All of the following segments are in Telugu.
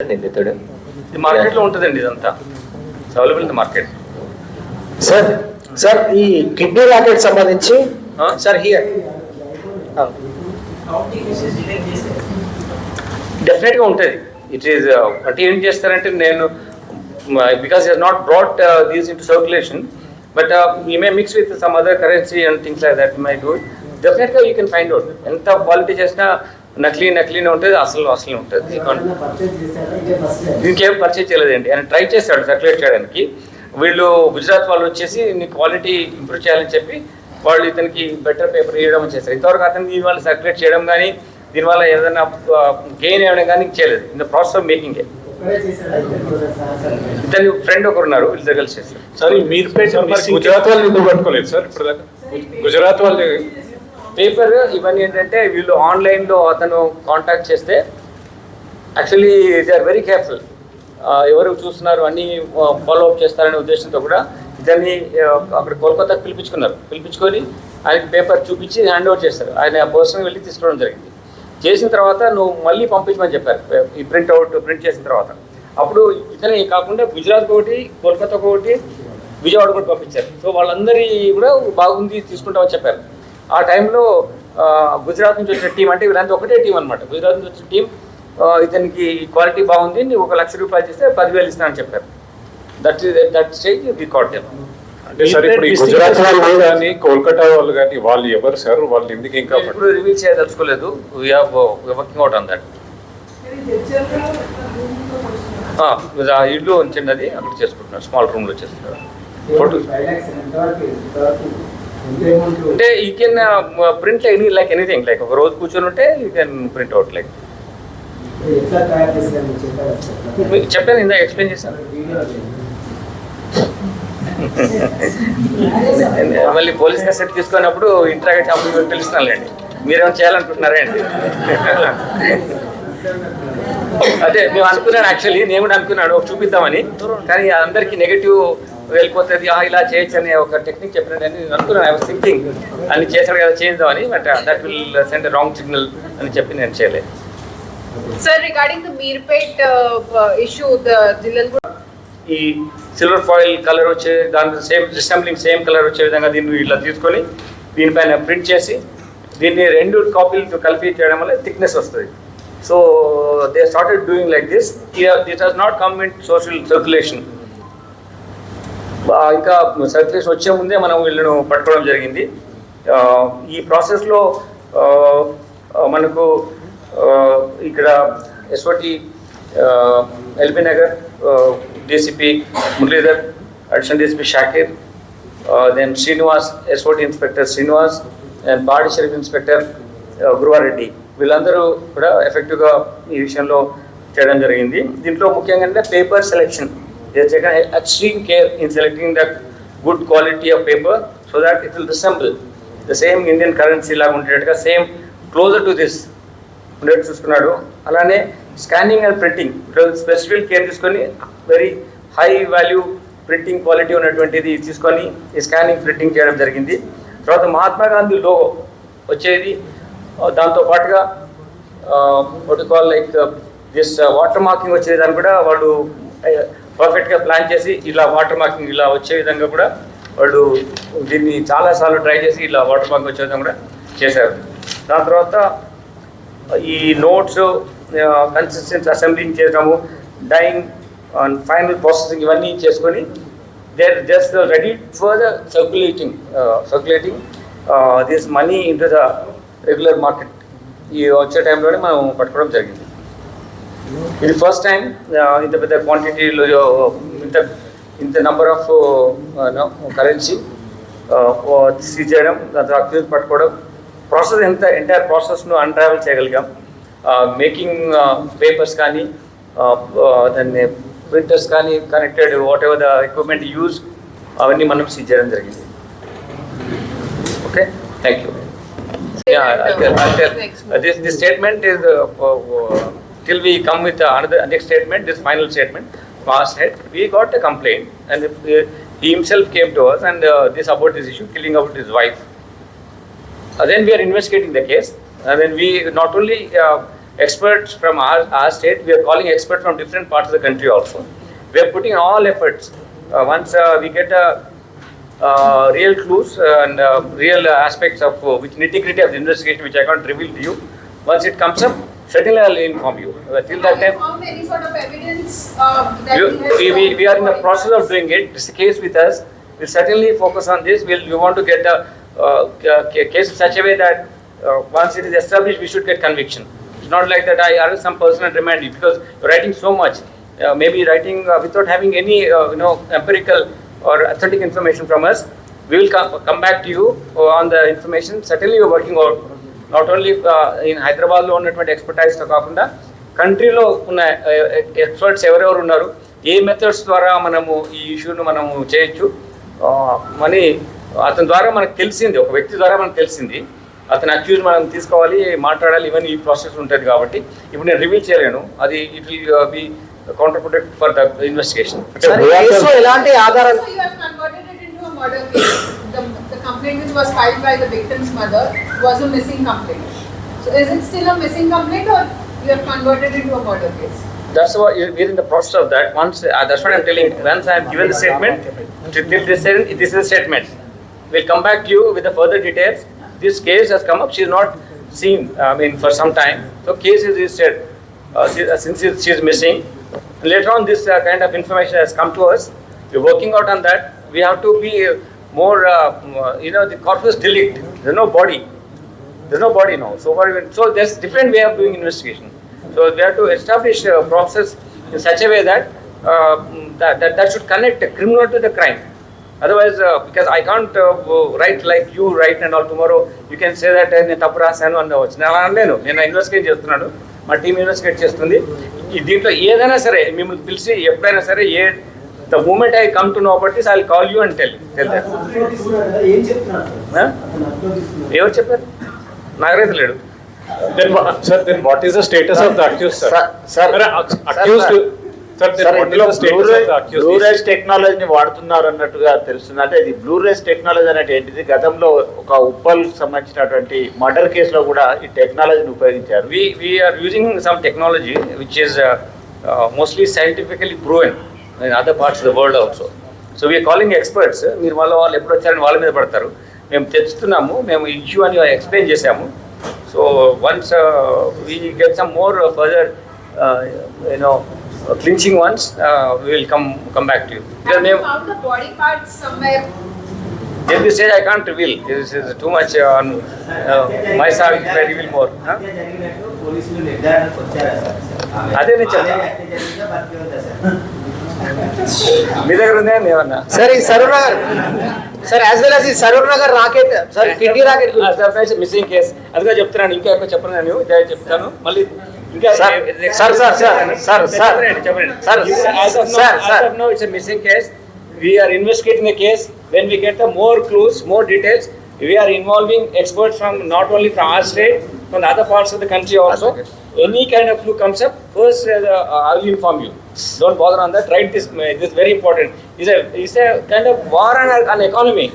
మార్కెట్లో ఉంటుందండి ఇదంతా available in the market. Sir ఈ కిడ్నీ రాకెట్ సంబంధించి సార్ హియర్ డెఫినెట్గా ఉంటుంది. ఇట్ ఈస్ అంటే ఏం చేస్తారంటే నేను because is not brought these in to circulation but you may mix with some other currency and things like that my do డెఫినెట్గా యూ కెన్ ఫైండ్ అవుట్. ఎంత క్వాలిటీ చేసినా నకిలీనే ఉంటుంది, అసలు ఉంటుంది. దీనికి ఏం పర్చేజ్ చేయలేదండి. ఆయన ట్రై చేశాడు సర్క్యులేట్ చేయడానికి. వీళ్ళు గుజరాత్ వాళ్ళు వచ్చేసి నీ క్వాలిటీ ఇంప్రూవ్ చేయాలని చెప్పి వాళ్ళు ఇతనికి బెటర్ పేపర్ ఇవ్వడం చేస్తారు. ఇంతవరకు అతనికి దీనివల్ల సర్క్యులేట్ చేయడం కానీ దీనివల్ల ఏదైనా గెయిన్ అవ్వడం కానీ చేయలేదు. In the process of making. ఇతని ఫ్రెండ్ ఒకరు ఉన్నారు, వీళ్ళ దగ్గర కలిసి చేస్తారు. సార్ మీరు గుజరాత్ వాళ్ళు ఎందుకు పట్టుకోలేదు సార్ ఇప్పుడు దాకా? గుజరాత్ వాళ్ళు పేపర్ ఇవన్నీ ఏంటంటే వీళ్ళు ఆన్లైన్లో అతను కాంటాక్ట్ చేస్తే actually they are very careful. ఎవరు చూస్తున్నారు అన్నీ ఫాలో అప్ చేస్తారనే ఉద్దేశంతో కూడా ఇతన్ని అక్కడ కోల్కతాకి పిలిపించుకొని ఆయనకి పేపర్ చూపించి హ్యాండ్ ఓవర్ చేస్తారు. ఆయన పర్సనల్ వెళ్ళి తీసుకోవడం జరిగింది. చేసిన తర్వాత నువ్వు మళ్ళీ పంపించమని చెప్పారు ఈ ప్రింట్ చేసిన తర్వాత. అప్పుడు ఇతనే కాకుండా గుజరాత్ ఒకటి, కోల్కతా ఒకటి, విజయవాడ కూడా పంపించారు. సో వాళ్ళందరి కూడా బాగుంది తీసుకుంటామని చెప్పారు. ఆ టైంలో గుజరాత్ నుంచి వచ్చిన టీం, అంటే వీళ్ళంతా ఒకటే టీం అనమాట. గుజరాత్ నుంచి వచ్చిన టీం ఇతనికి క్వాలిటీ బాగుంది, నువ్వు 1 లక్ష రూపాయలు చేస్తే 10,000 ఇస్తానని చెప్పారు. That stage we caught them. అంటే సార్ ఇప్పుడు గుజరాత్ వాళ్ళు కానీ కోల్కతా వాళ్ళు కానీ వాళ్ళు ఎవరు సార్? వాళ్ళు ఎందుకు ఇంకా ఇప్పుడు రివీల్ చేయదలుచుకోలేదు. Working out on that. ఇల్లు చిన్నది అక్కడ చేసుకుంటున్నారు, స్మాల్ రూమ్లో చేస్తున్నారు. అంటే you can print like anything, like ఒక రోజు కూర్చొని ఉంటే you can print out. Like చెప్పాను, ఇందాక ఎక్స్ప్లెయిన్ చేశాను. మళ్ళీ పోలీస్ కస్టడీ తీసుకున్నప్పుడు ఇంటరాగేట్ అప్పుడు తెలుస్తున్నానులేండి. మీరేమైనా చేయాలనుకుంటున్నారా అండి? అదే మేము అనుకున్నాను, యాక్చువల్లీ నేను కూడా అనుకున్నాను చూపిద్దామని. కానీ అందరికీ నెగిటివ్ వెళ్ళిపోతుంది, ఇలా చేయొచ్చు అనే ఒక టెక్నిక్ చెప్పినట్టు నేను అనుకున్నాను. ఐ వాస్ థింకింగ్ అన్ని చేశాడు కదా చేద్దామని, but that will send wrong signal అని చెప్పి నేను చేయలేదు. Sir regarding the Meerpet issue, ఈ సిల్వర్ ఫాయిల్ కలర్ వచ్చే దాని సేమ్ కలర్ వచ్చే విధంగా దీన్ని ఇలా తీసుకొని దీనిపైన ప్రింట్ చేసి దీన్ని 2 కాపీలు కలిపి చేయడం వల్ల థిక్నెస్ వస్తుంది. So they started doing like this. This has not come in social circulation. ఇంకా సర్క్యులేషన్ వచ్చే ముందే మనం వీళ్ళను పట్టుకోవడం జరిగింది. ఈ ప్రాసెస్లో మనకు ఇక్కడ SOT LB Nagar DCP Muralidhar, additional DCP Shakir, then Srinivas, SOT inspector Srinivas and Padi Sharif inspector Guruva Reddy, వీళ్ళందరూ కూడా ఎఫెక్టివ్గా ఈ విషయంలో చేయడం జరిగింది. దీంట్లో ముఖ్యంగా అంటే paper selection. They have taken extreme care in selecting the good quality of paper so that it will resemble the same Indian currency లాగా ఉండేట్టుగా సేమ్ క్లోజర్ టు దిస్ ఉండేట్టు చూసుకున్నాడు. అలానే scanning and printing specific care తీసుకొని very high value printing quality ఉన్నటువంటిది తీసుకొని ఈ స్కానింగ్ ప్రింటింగ్ చేయడం జరిగింది. తర్వాత మహాత్మా గాంధీ లోగో వచ్చేది, దాంతోపాటుగా what call like this water marking వచ్చేదాన్ని కూడా వాళ్ళు పర్ఫెక్ట్గా ప్లాన్ చేసి ఇలా వాటర్ మార్కింగ్ ఇలా వచ్చే విధంగా కూడా వాళ్ళు దీన్ని చాలాసార్లు ట్రై చేసి ఇలా వాటర్ మార్కింగ్ వచ్చే విధంగా కూడా చేశారు. దాని తర్వాత ఈ నోట్స్ కన్సిస్టెన్సీ అసెంబ్లింగ్ చేయడము, డైయింగ్ అండ్ ఫైనల్ ప్రాసెసింగ్ ఇవన్నీ చేసుకొని they are just ready for the circulating this money into the regular market. ఈ వచ్చే టైంలోనే మనం పట్టుకోవడం జరిగింది. ఇది ఫస్ట్ టైం ఇంత పెద్ద క్వాంటిటీలో ఇంత నెంబర్ ఆఫ్ కరెన్సీ సీజ్ చేయడం, దాని తర్వాత పట్టుకోవడం, ప్రాసెస్ ఎంటైర్ ప్రాసెస్ను అన్ట్రావెల్ చేయగలిగాం. మేకింగ్ పేపర్స్ కానీ దాన్ని ప్రింటర్స్ కానీ connected what ever the equipment use అవన్నీ మనం సీజ్ చేయడం జరిగింది. Okay, thank you. This statement is till we come with another next statement, this final statement. Last head, we got a complaint and he himself came to us and this about this issue, killing about his wife. Then we are investigating the case and then we not only experts from our state. We are calling experts from different parts of the country also. We are putting all efforts. Once we get real clues and real aspects of which nitty-gritty of the investigation, which I can't reveal to you. Once it comes up, certainly I'll inform you. Till that Have you time, found any sort of evidence that we are in the process of doing it. It's the case with us. We'll certainly focus on this. We want to get a case in such a way that once it is established, we should get conviction. It's not like that I arrest some person and remand you because you're writing so much. Maybe writing without having any empirical or authentic information from us. We will come back to you on the information. Certainly we're working out not only in Hyderabad lo ఉన్నటువంటి expertise తో కాకుండా కంట్రీలో ఉన్న ఎక్స్పర్ట్స్ ఎవరెవరు ఉన్నారు, ఏ మెథడ్స్ ద్వారా మనము ఈ ఇష్యూను మనము చేయొచ్చు అని అతని ద్వారా మనకు తెలిసింది, ఒక వ్యక్తి ద్వారా మనకు తెలిసింది. అతను అక్యూజ్ మనం తీసుకోవాలి, మాట్లాడాలి, ఇవన్నీ ఈ ప్రాసెస్ ఉంటుంది కాబట్టి ఇప్పుడు నేను రివీల్ చేయలేను. అది it will be counterproductive for the investigation. Sir ఈ కేసులో ఎలాంటి ఆధారాలు? So you have converted it into a murder case. The complaint which was filed by the victim's mother was a missing complaint. So is it still a missing complaint or you have converted it into a murder case? That's what we're in the process of that. Once that's what I'm telling. Once I have given the statement, this is a statement. We'll come back to you with the further details. This case has come up. She's not seen. For some time. So case is registered. Since she is missing. Later on, this kind of information has come to us. We're working out on that. We have to be more, the corpus delicti. There's no body. There's no body now. So there's different way of doing investigation. So we have to establish a process in such a way that that should connect a criminal to the crime. Otherwise, because I can't write like you write and all tomorrow, you can say that నేను తప్పు రాశాను అనవచ్చు. నేను అలా అనలేను. నేను ఇన్వెస్టిగేట్ చేస్తున్నాను, మా టీం ఇన్వెస్టిగేట్ చేస్తుంది. దీంట్లో ఏదైనా సరే మిమ్మల్ని పిలిచి ఎప్పుడైనా సరే the moment I come to know about this I will call you and tell that. ఎవరు చెప్పారు? నాగరైతే లేడు. Then what is the status of the accused, sir? Sir, Accused. Sir, then what is the status of the accused? బ్లూరేజ్ టెక్నాలజీని వాడుతున్నారు అన్నట్టుగా తెలుస్తుంది. అంటే ఇది బ్లూరేజ్ టెక్నాలజీ అనేది ఏంటిది? గతంలో ఒక ఉప్పల్ సంబంధించినటువంటి మర్డర్ కేసులో కూడా ఈ టెక్నాలజీని ఉపయోగించారు. We are using some technology which is mostly scientifically proven in other parts of the world also. So we are calling experts. మీరు వాళ్ళు ఎప్పుడు వచ్చారని వాళ్ళ మీద పడతారు. మేము తెచ్చుతున్నాము, మేము ఇష్యూ అని ఎక్స్ప్లెయిన్ చేసాము. So once we get some more further clinching ones, we will come back to you. Have you found the body parts somewhere? At this stage I can't reveal. This is too much on my side. If I reveal more. అదే నేను చెప్తాను. మీ దగ్గర ఉందే ఏమన్నా? సార్ ఈ Saroor Nagar, sir as well as ఈ Saroor Nagar racket, sir kidney racket missing case అందుకే చెప్తున్నాను. ఇంకా ఎక్కువ చెప్పను, నేను ఇదే చెప్తాను. మళ్ళీ ఇంకా it's a missing case. We are investigating the case. When we get the more clues, more details, we are involving experts from not only from our state, from the other parts of the country also. Any kind of clue comes up, first I will inform you. Don't bother on that. Write this. This is very important. It's a kind of war on economy.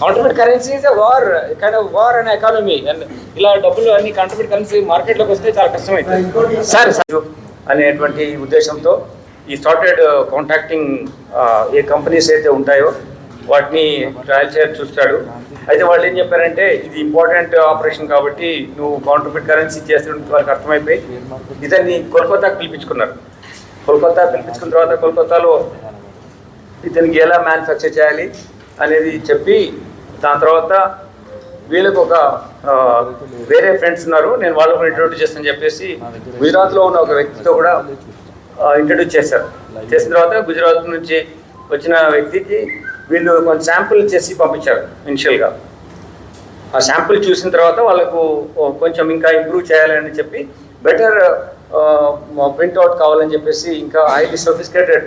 Counterfeit currency is a war, kind of war on economy. And ఇలా డబ్బులు అన్ని counterfeit currency మార్కెట్లోకి వస్తే చాలా కష్టమవుతుంది సార్ అనేటువంటి ఉద్దేశంతో ఈ స్టార్టెడ్ కాంటాక్టింగ్ ఏ కంపెనీస్ అయితే ఉంటాయో వాటిని ట్రయల్ చేసి చూస్తాడు. అయితే వాళ్ళు ఏం చెప్పారంటే ఇది ఇంపార్టెంట్ ఆపరేషన్ కాబట్టి నువ్వు కౌంటర్ఫిట్ కరెన్సీ చేస్తుంటే వాళ్ళకి అర్థమైపోయి ఇతన్ని కోల్కతాకి పిలిపించుకున్నారు. కోల్కతా పిలిపించుకున్న తర్వాత కోల్కతాలో ఇతనికి ఎలా మ్యానుఫ్యాక్చర్ చేయాలి అనేది చెప్పి దాని తర్వాత వీళ్ళకి ఒక వేరే ఫ్రెండ్స్ ఉన్నారు, నేను వాళ్ళకు ఇంట్రొడ్యూస్ చేస్తానని చెప్పేసి గుజరాత్లో ఉన్న ఒక వ్యక్తితో కూడా ఇంట్రడ్యూస్ చేశారు. చేసిన తర్వాత గుజరాత్ నుంచి వచ్చిన వ్యక్తికి వీళ్ళు కొంచెం శాంపుల్ చేసి పంపించారు ఇనిషియల్గా. ఆ శాంపుల్ చూసిన తర్వాత వాళ్ళకు కొంచెం ఇంకా ఇంప్రూవ్ చేయాలని చెప్పి బెటర్ ప్రింట్అవుట్ కావాలని చెప్పేసి ఇంకా హైలీ సొఫిస్టికేటెడ్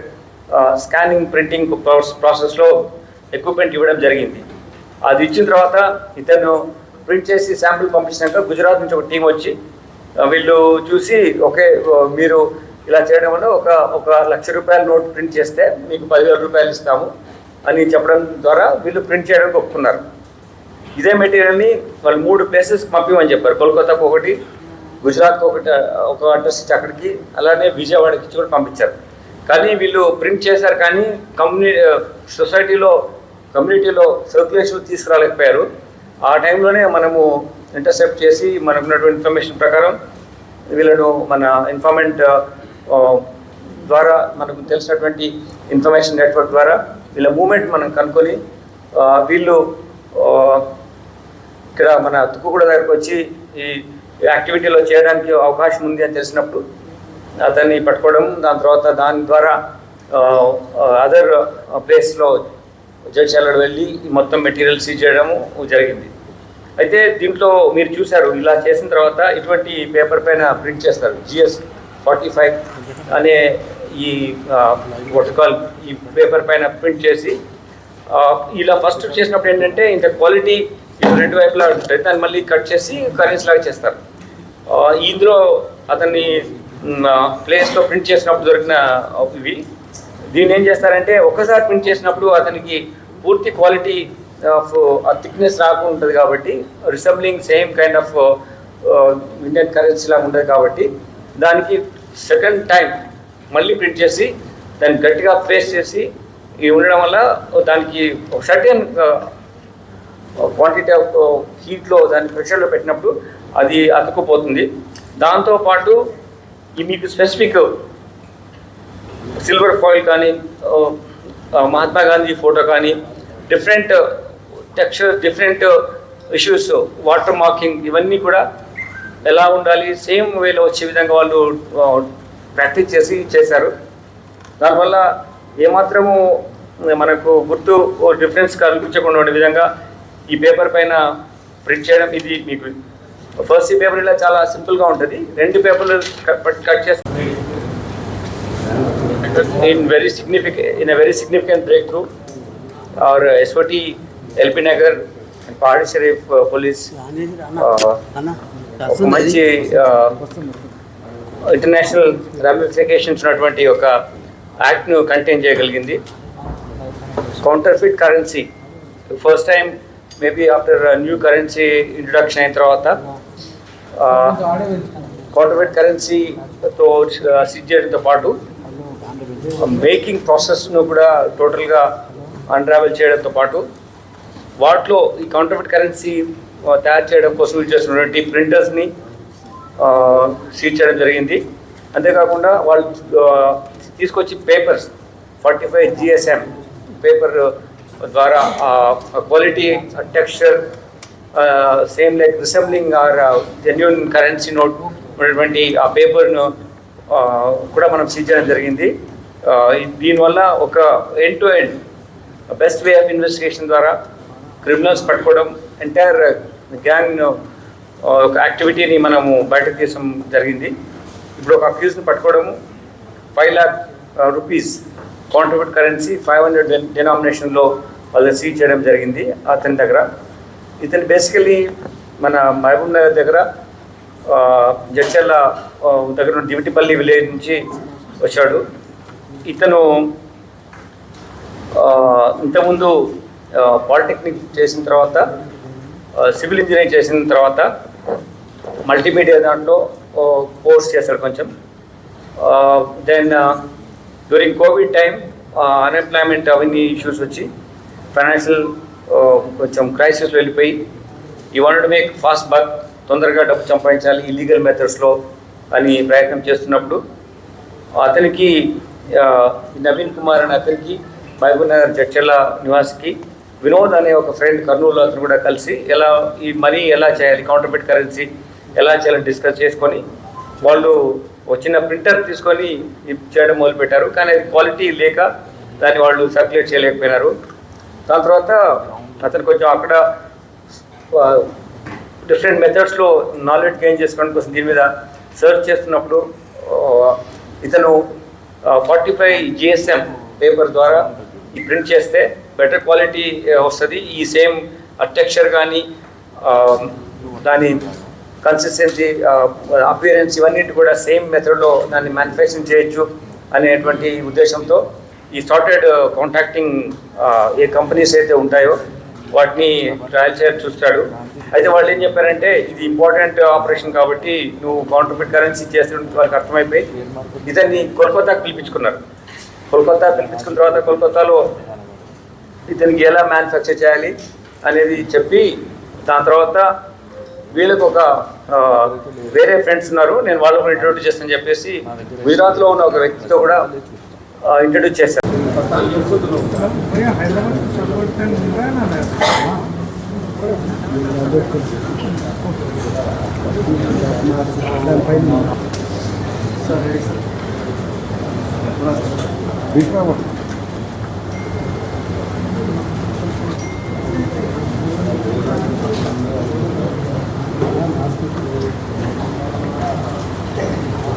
స్కానింగ్ ప్రింటింగ్ ప్రాసెస్లో ఎక్విప్మెంట్ ఇవ్వడం జరిగింది. అది ఇచ్చిన తర్వాత ఇతను ప్రింట్ చేసి శాంపుల్ పంపించినాక గుజరాత్ నుంచి ఒక టీం వచ్చి వీళ్ళు చూసి ఓకే మీరు ఇలా చేయడం వల్ల ఒక ₹1,00,000 నోట్ ప్రింట్ చేస్తే మీకు ₹10,000 ఇస్తాము అని చెప్పడం ద్వారా వీళ్ళు ప్రింట్ చేయడానికి ఒప్పుకున్నారు. ఇదే మెటీరియల్ని వాళ్ళు 3 ప్లేసెస్కి పంపించమని చెప్పారు. కోల్కతాకు ఒకటి, గుజరాత్ ఒక అడ్రస్ ఇచ్చి అక్కడికి, అలానే విజయవాడకి ఇచ్చి కూడా పంపించారు. కానీ వీళ్ళు ప్రింట్ చేశారు, కానీ కమ్యూనిటీలో సర్క్యులేషన్ తీసుకురాలేకపోయారు. ఆ టైంలోనే మనము ఇంటర్సెప్ట్ చేసి మనకున్నటువంటి ఇన్ఫర్మేషన్ ప్రకారం వీళ్ళను మన ఇన్ఫార్మెంట్ ద్వారా, మనకు తెలిసినటువంటి ఇన్ఫర్మేషన్ నెట్వర్క్ ద్వారా వీళ్ళ మూమెంట్ మనం కనుక్కొని వీళ్ళు ఇక్కడ మన తుక్కుగూడ దగ్గరకు వచ్చి ఈ యాక్టివిటీలో చేయడానికి అవకాశం ఉంది అని తెలిసినప్పుడు అతన్ని పట్టుకోవడం, దాని తర్వాత దాని ద్వారా అదర్ ప్లేస్లో జడ్చాలలో వెళ్ళి మొత్తం మెటీరియల్ సీజ్ చేయడము జరిగింది. అయితే దీంట్లో మీరు చూశారు, ఇలా చేసిన తర్వాత ఇటువంటి పేపర్ పైన ప్రింట్ చేస్తారు. GS45 అనే ఈ ప్రోటోకాల్ ఈ పేపర్ పైన ప్రింట్ చేసి ఇలా ఫస్ట్ చేసినప్పుడు ఏంటంటే ఇంత క్వాలిటీ రెండు వైపులా ఉంటుంది, దాన్ని మళ్ళీ కట్ చేసి కరెన్స్ లాగా చేస్తారు. ఇందులో అతన్ని ప్లేస్లో ప్రింట్ చేసినప్పుడు దొరికిన ఇవి. దీన్ని ఏం చేస్తారంటే ఒక్కసారి ప్రింట్ చేసినప్పుడు అతనికి పూర్తి క్వాలిటీ ఆఫ్ థిక్నెస్ రాకుండా ఉంటుంది కాబట్టి, resembling same kind of Indian currency లాగా ఉంటుంది కాబట్టి దానికి సెకండ్ టైం మళ్ళీ ప్రింట్ చేసి దాన్ని గట్టిగా ప్లేస్ చేసి ఇవి ఉండడం వల్ల దానికి సర్టెన్ క్వాంటిటీ ఆఫ్ హీట్లో దాన్ని ప్రెషర్లో పెట్టినప్పుడు అది అతుక్కుపోతుంది. దాంతోపాటు ఈ మీకు స్పెసిఫిక్ సిల్వర్ ఫాయిల్ కానీ, మహాత్మా గాంధీ ఫోటో కానీ, different texture, different issues, water marking, ఇవన్నీ కూడా ఎలా ఉండాలి సేమ్ వేలో వచ్చే విధంగా వాళ్ళు ప్రాక్టీస్ చేశారు. దానివల్ల ఏమాత్రము మనకు గుర్తు డిఫరెన్స్ కనిపించకుండా ఉండే విధంగా ఈ పేపర్ పైన ప్రింట్ చేయడం. ఇది మీకు ఫస్ట్ ఈ పేపర్ ఇలా చాలా సింపుల్గా ఉంటుంది, రెండు పేపర్లు కట్ చేస్తే in a very significant breakthrough, our SOT LP Nagar and Pahadi Sharif police ఒక మంచి ఇంటర్నేషనల్ రామిఫికేషన్స్ ఉన్నటువంటి ఒక యాక్ట్ను కంటైన్ చేయగలిగింది. Counterfeit currency first time maybe after new currency introduction అయిన తర్వాత కౌంటర్ఫిట్ కరెన్సీతో సీజ్ చేయడంతో పాటు మేకింగ్ ప్రాసెస్ను కూడా టోటల్గా అన్రావెల్ చేయడంతో పాటు వాటిలో ఈ కౌంటర్ఫిట్ కరెన్సీ తయారు చేయడం కోసం యూజ్ చేస్తున్నటువంటి ప్రింటర్స్ని సీజ్ చేయడం జరిగింది. అంతేకాకుండా వాళ్ళు తీసుకొచ్చి పేపర్స్ 45 GSM పేపర్ ద్వారా quality, texture same like resembling our genuine currency note ఉన్నటువంటి ఆ పేపర్ను కూడా మనం సీజ్ చేయడం జరిగింది. దీనివల్ల ఒక end to end best way of investigation ద్వారా క్రిమినల్స్ పట్టుకోవడం, ఎంటైర్ గ్యాంగ్ ఒక యాక్టివిటీని మనము బయటకు తీయడం జరిగింది. ఇప్పుడు ఒక అక్యూజ్ని పట్టుకోవడము 5 lakh rupees కౌంటర్ఫిట్ కరెన్సీ 500 డినామినేషన్లో వాళ్ళని సీజ్ చేయడం జరిగింది అతని దగ్గర. ఇతను బేసికలీ మన మహబూబ్ నగర్ దగ్గర జడ్చర్ల దగ్గర దివిటిపల్లి విలేజ్ నుంచి వచ్చాడు. ఇతను ఇంతకుముందు పాలిటెక్నిక్ చేసిన తర్వాత, సివిల్ ఇంజనీరింగ్ చేసిన తర్వాత మల్టీమీడియా దాంట్లో కోర్స్ చేశాడు కొంచెం. Then during COVID time unemployment అవన్నీ ఇష్యూస్ వచ్చి ఫైనాన్షియల్ కొంచెం క్రైసిస్లో వెళ్ళిపోయి ఈ wanted to make fast buck, తొందరగా డబ్బు సంపాదించాలి ఇల్లీగల్ మెథడ్స్లో అని ప్రయత్నం చేస్తున్నప్పుడు అతనికి నవీన్ కుమార్ అనే అతనికి మహబూబ్ నగర్ జడ్చర్ల నివాసికి వినోద్ అనే ఒక ఫ్రెండ్ కర్నూలులో అతను కూడా కలిసి ఎలా ఈ మనీ ఎలా చేయాలి, కౌంటర్ఫిట్ కరెన్సీ ఎలా చేయాలని డిస్కస్ చేసుకొని వాళ్ళు వచ్చిన ప్రింటర్ తీసుకొని చేయడం మొదలుపెట్టారు. కానీ అది క్వాలిటీ లేక దాన్ని వాళ్ళు సర్క్యులేట్ చేయలేకపోయినారు. దాని తర్వాత అతను కొంచెం అక్కడ డిఫరెంట్ మెథడ్స్లో నాలెడ్జ్ గెయిన్ చేసుకోవడం కోసం దీని మీద సర్చ్ చేస్తున్నప్పుడు ఇతను 45 GSM పేపర్ ద్వారా ఈ ప్రింట్ చేస్తే బెటర్ క్వాలిటీ వస్తుంది, ఈ సేమ్ టెక్స్చర్ కానీ దాని కన్సిస్టెన్సీ, అపియరెన్స్ ఇవన్నిటి కూడా సేమ్ మెథడ్లో దాన్ని మ్యానుఫ్యాక్చరింగ్ చేయొచ్చు అనేటువంటి ఉద్దేశంతో ఈ స్టార్టెడ్ కాంటాక్టింగ్ ఏ కంపెనీస్ అయితే ఉంటాయో వాటిని ట్రయల్ చేసి చూస్తాడు. అయితే వాళ్ళు ఏం చెప్పారంటే ఇది ఇంపార్టెంట్ ఆపరేషన్ కాబట్టి నువ్వు కౌంటర్ఫిట్ కరెన్సీ చేస్తున్న వాళ్ళకి అర్థమైపోయి ఇతన్ని కోల్కతాకు పిలిపించుకున్నారు. కోల్కతా పిలిపించుకున్న తర్వాత కోల్కతాలో ఇతనికి ఎలా మ్యానుఫ్యాక్చర్ చేయాలి అనేది చెప్పి దాని తర్వాత వీళ్ళకి ఒక వేరే ఫ్రెండ్స్ ఉన్నారు, నేను వాళ్ళకు ఇంట్రొడ్యూస్ చేస్తానని చెప్పేసి గుజరాత్లో ఉన్న ఒక వ్యక్తితో కూడా ఇంట్రొడ్యూస్ చేశాను.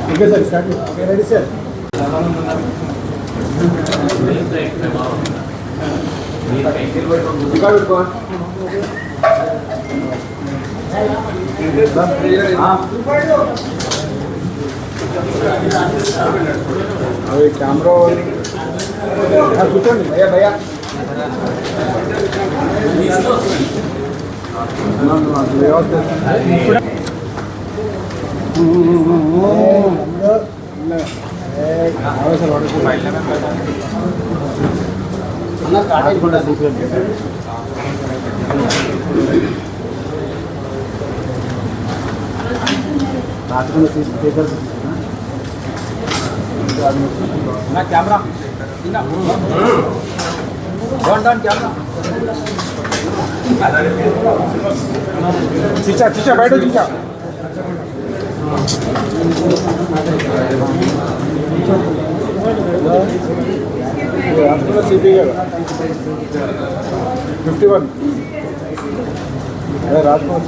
Okay, sir. Start. Okay, ready, sir. Camera కూర్చోండి భయ్యా భయ్యా कैमरा कैमरा चीचा चीचा बैठो चीचा राजकुमार